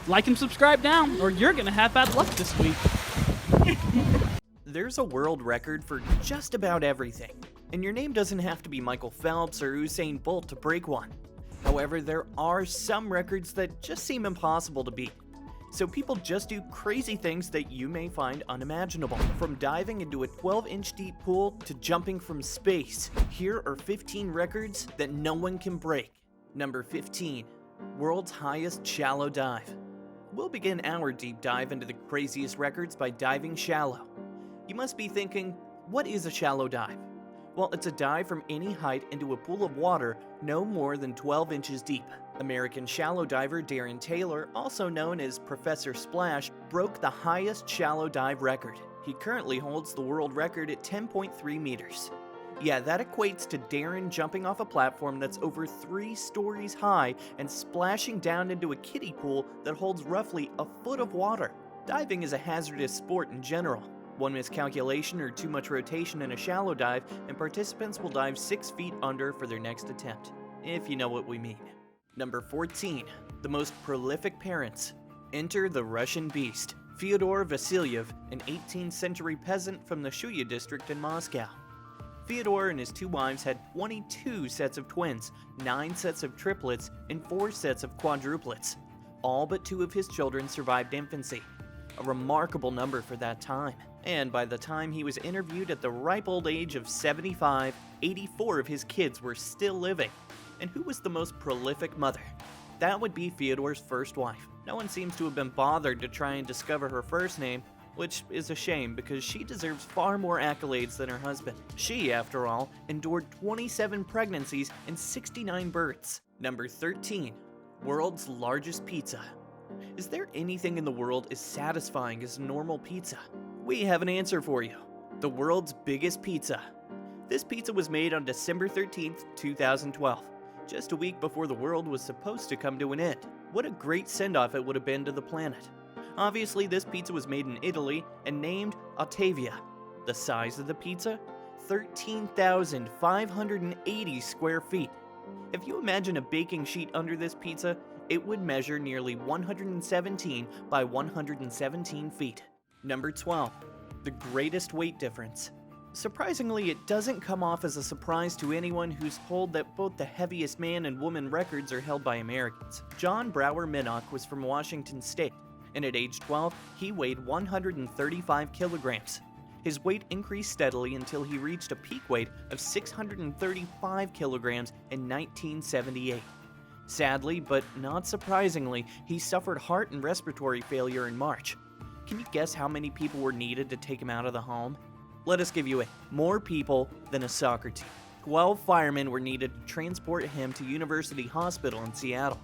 Like and subscribe now, or you're gonna have bad luck this week. There's a world record for just about everything, and your name doesn't have to be Michael Phelps or Usain Bolt to break one. However, there are some records that just seem impossible to beat. So people just do crazy things that you may find unimaginable. From diving into a 12-inch deep pool to jumping from space, here are 15 records that no one can break. Number 15. World's highest shallow dive. We'll begin our deep dive into the craziest records by diving shallow. You must be thinking, what is a shallow dive? Well, it's a dive from any height into a pool of water no more than 12 inches deep. American shallow diver Darren Taylor, also known as Professor Splash, broke the highest shallow dive record. He currently holds the world record at 10.3 meters. Yeah, that equates to Darren jumping off a platform that's over 3 stories high and splashing down into a kiddie pool that holds roughly a foot of water. Diving is a hazardous sport in general. One miscalculation or too much rotation in a shallow dive, and participants will dive 6 feet under for their next attempt, if you know what we mean. Number 14. The most prolific parents. Enter the Russian beast, Fyodor Vasilyev, an 18th century peasant from the Shuya district in Moscow. Fyodor and his 2 wives had 22 sets of twins, 9 sets of triplets, and 4 sets of quadruplets. All but 2 of his children survived infancy. A remarkable number for that time. And by the time he was interviewed at the ripe old age of 75, 84 of his kids were still living. And who was the most prolific mother? That would be Fyodor's first wife. No one seems to have been bothered to try and discover her first name, which is a shame because she deserves far more accolades than her husband. She, after all, endured 27 pregnancies and 69 births. Number 13. World's largest pizza. Is there anything in the world as satisfying as normal pizza? We have an answer for you. The world's biggest pizza. This pizza was made on December 13th, 2012, just a week before the world was supposed to come to an end. What a great send-off it would have been to the planet. Obviously, this pizza was made in Italy and named Ottavia. The size of the pizza? 13,580 square feet. If you imagine a baking sheet under this pizza, it would measure nearly 117 by 117 feet. Number 12. The greatest weight difference. Surprisingly, it doesn't come off as a surprise to anyone who's told that both the heaviest man and woman records are held by Americans. John Brower Minnock was from Washington State, and at age 12, he weighed 135 kilograms. His weight increased steadily until he reached a peak weight of 635 kilograms in 1978. Sadly, but not surprisingly, he suffered heart and respiratory failure in March. Can you guess how many people were needed to take him out of the home? Let us give you more people than a soccer team. 12 firemen were needed to transport him to University Hospital in Seattle.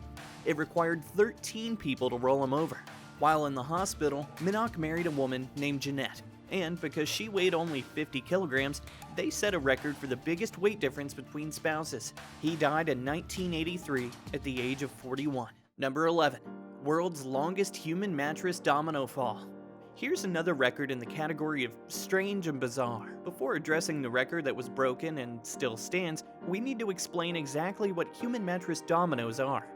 It required 13 people to roll him over. While in the hospital, Minnock married a woman named Jeanette, and because she weighed only 50 kilograms, they set a record for the biggest weight difference between spouses. He died in 1983 at the age of 41. Number 11. World's longest human mattress domino fall. Here's another record in the category of strange and bizarre. Before addressing the record that was broken and still stands, we need to explain exactly what human mattress dominoes are.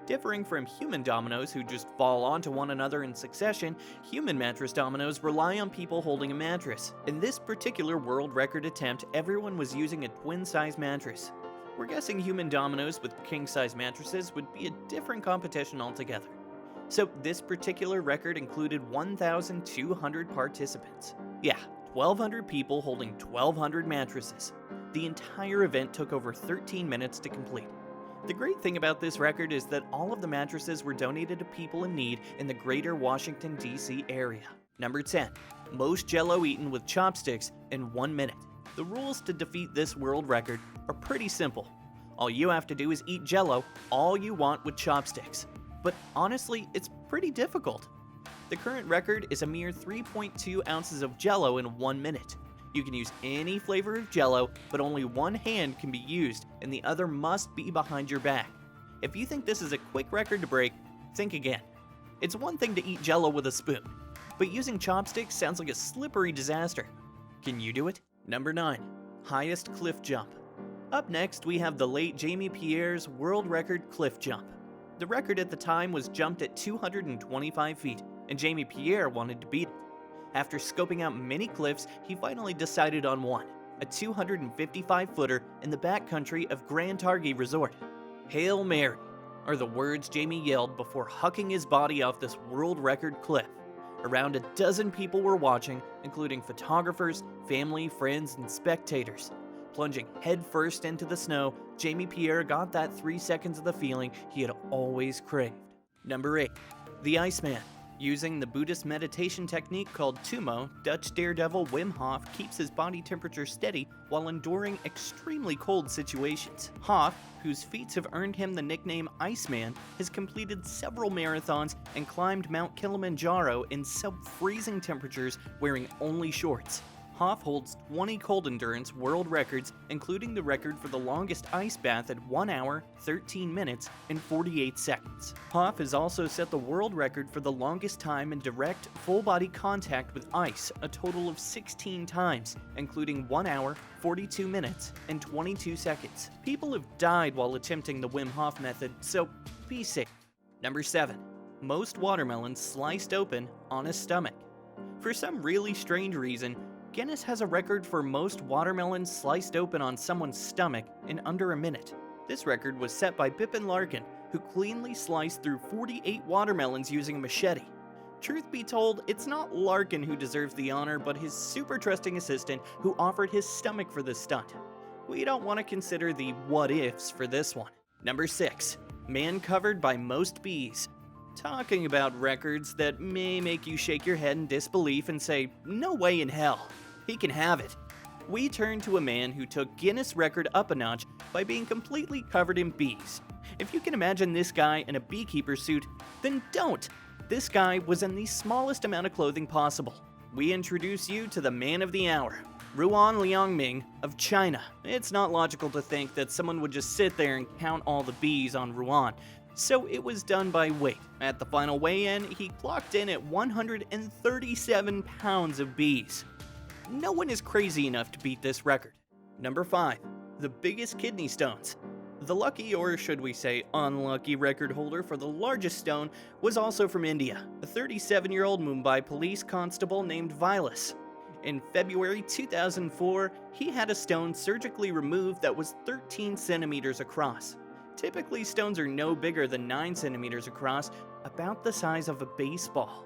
Differing from human dominoes who just fall onto one another in succession, human mattress dominoes rely on people holding a mattress. In this particular world record attempt, everyone was using a twin-size mattress. We're guessing human dominoes with king-size mattresses would be a different competition altogether. So this particular record included 1,200 participants. Yeah, 1,200 people holding 1,200 mattresses. The entire event took over 13 minutes to complete. The great thing about this record is that all of the mattresses were donated to people in need in the greater Washington, D.C. area. Number 10. Most Jell-O eaten with chopsticks in 1 minute. The rules to defeat this world record are pretty simple. All you have to do is eat Jell-O all you want with chopsticks. But honestly, it's pretty difficult. The current record is a mere 3.2 ounces of Jell-O in 1 minute. You can use any flavor of Jell-O, but only one hand can be used, and the other must be behind your back. If you think this is a quick record to break, think again. It's one thing to eat Jell-O with a spoon, but using chopsticks sounds like a slippery disaster. Can you do it? Number 9. Highest cliff jump. Up next, we have the late Jamie Pierre's world record cliff jump. The record at the time was jumped at 225 feet, and Jamie Pierre wanted to beat it. After scoping out many cliffs, he finally decided on one, a 255-footer in the backcountry of Grand Targhee Resort. "Hail Mary," are the words Jamie yelled before hucking his body off this world record cliff. Around a dozen people were watching, including photographers, family, friends, and spectators. Plunging headfirst into the snow, Jamie Pierre got that 3 seconds of the feeling he had always craved. Number 8. The Iceman. Using the Buddhist meditation technique called Tumo, Dutch daredevil Wim Hof keeps his body temperature steady while enduring extremely cold situations. Hof, whose feats have earned him the nickname Iceman, has completed several marathons and climbed Mount Kilimanjaro in sub-freezing temperatures wearing only shorts. Hof holds 20 cold endurance world records, including the record for the longest ice bath at 1 hour, 13 minutes, and 48 seconds. Hof has also set the world record for the longest time in direct, full-body contact with ice, a total of 16 times, including 1 hour, 42 minutes, and 22 seconds. People have died while attempting the Wim Hof method, so be safe. Number 7. Most watermelons sliced open on a stomach. For some really strange reason, Guinness has a record for most watermelons sliced open on someone's stomach in under a minute. This record was set by Bippin Larkin, who cleanly sliced through 48 watermelons using a machete. Truth be told, it's not Larkin who deserves the honor, but his super trusting assistant who offered his stomach for this stunt. We don't want to consider the what-ifs for this one. Number 6. Man covered by most bees. Talking about records that may make you shake your head in disbelief and say, "No way in hell. He can have it." We turn to a man who took Guinness record up a notch by being completely covered in bees. If you can imagine this guy in a beekeeper suit, then don't. This guy was in the smallest amount of clothing possible. We introduce you to the man of the hour, Ruan Liangming of China. It's not logical to think that someone would just sit there and count all the bees on Ruan, so it was done by weight. At the final weigh-in, he clocked in at 137 pounds of bees. No one is crazy enough to beat this record. Number 5. The biggest kidney stones. The lucky, or should we say unlucky, record holder for the largest stone was also from India, a 37-year-old Mumbai police constable named Vilas. In February 2004, he had a stone surgically removed that was 13 centimeters across. Typically, stones are no bigger than 9 centimeters across, about the size of a baseball.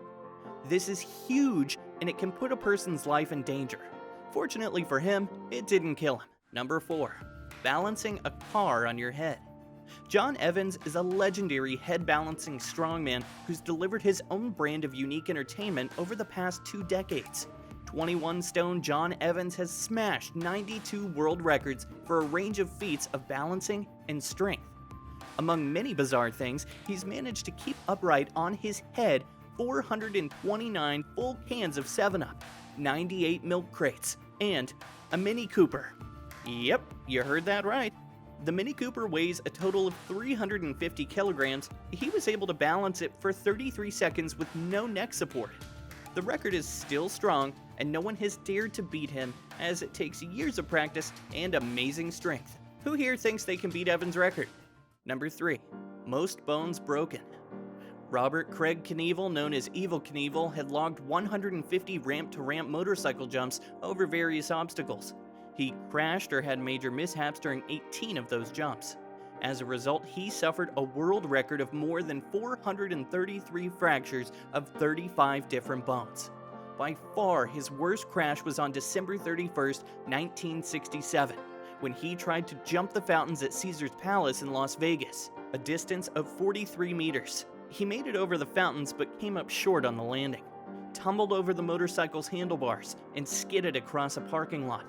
This is huge, and it can put a person's life in danger. Fortunately for him, it didn't kill him. Number 4. Balancing a car on your head. John Evans is a legendary head-balancing strongman who's delivered his own brand of unique entertainment over the past 2 decades. 21-stone John Evans has smashed 92 world records for a range of feats of balancing and strength. Among many bizarre things, he's managed to keep upright on his head 429 full cans of 7-Up, 98 milk crates, and a Mini Cooper. Yep, you heard that right. The Mini Cooper weighs a total of 350 kilograms. He was able to balance it for 33 seconds with no neck support. The record is still strong, and no one has dared to beat him, as it takes years of practice and amazing strength. Who here thinks they can beat Evans' record? Number 3. Most bones broken. Robert Craig Knievel, known as Evil Knievel, had logged 150 ramp-to-ramp motorcycle jumps over various obstacles. He crashed or had major mishaps during 18 of those jumps. As a result, he suffered a world record of more than 433 fractures of 35 different bones. By far, his worst crash was on December 31st, 1967, when he tried to jump the fountains at Caesar's Palace in Las Vegas, a distance of 43 meters. He made it over the fountains but came up short on the landing, tumbled over the motorcycle's handlebars, and skidded across a parking lot.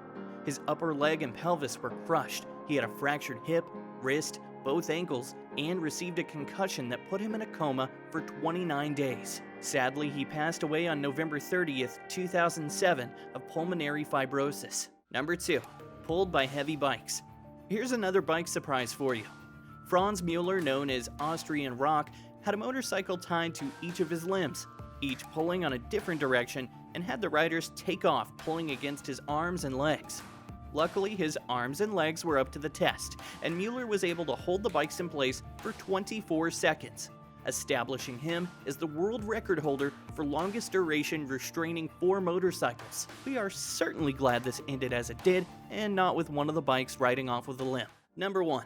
His upper leg and pelvis were crushed. He had a fractured hip, wrist, both ankles, and received a concussion that put him in a coma for 29 days. Sadly, he passed away on November 30th, 2007 of pulmonary fibrosis. Number 2. Pulled by heavy bikes. Here's another bike surprise for you. Franz Mueller, known as Austrian Rock, had a motorcycle tied to each of his limbs, each pulling on a different direction, and had the riders take off, pulling against his arms and legs. Luckily, his arms and legs were up to the test, and Mueller was able to hold the bikes in place for 24 seconds, establishing him as the world record holder for longest duration restraining 4 motorcycles. We are certainly glad this ended as it did, and not with one of the bikes riding off with a limb. Number 1.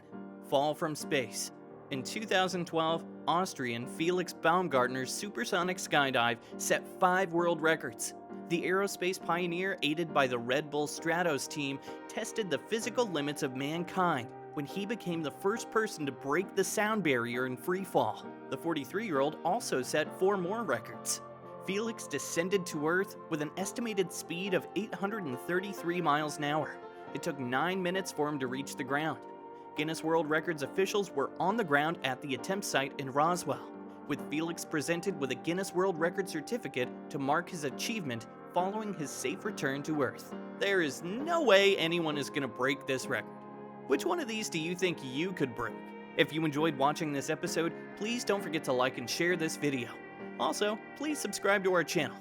Fall from space. In 2012, Austrian Felix Baumgartner's supersonic skydive set 5 world records. The aerospace pioneer, aided by the Red Bull Stratos team, tested the physical limits of mankind when he became the first person to break the sound barrier in free fall. The 43-year-old also set 4 more records. Felix descended to Earth with an estimated speed of 833 miles an hour. It took 9 minutes for him to reach the ground. Guinness World Records officials were on the ground at the attempt site in Roswell, with Felix presented with a Guinness World Record certificate to mark his achievement following his safe return to Earth. There is no way anyone is going to break this record. Which one of these do you think you could break? If you enjoyed watching this episode, please don't forget to like and share this video. Also, please subscribe to our channel.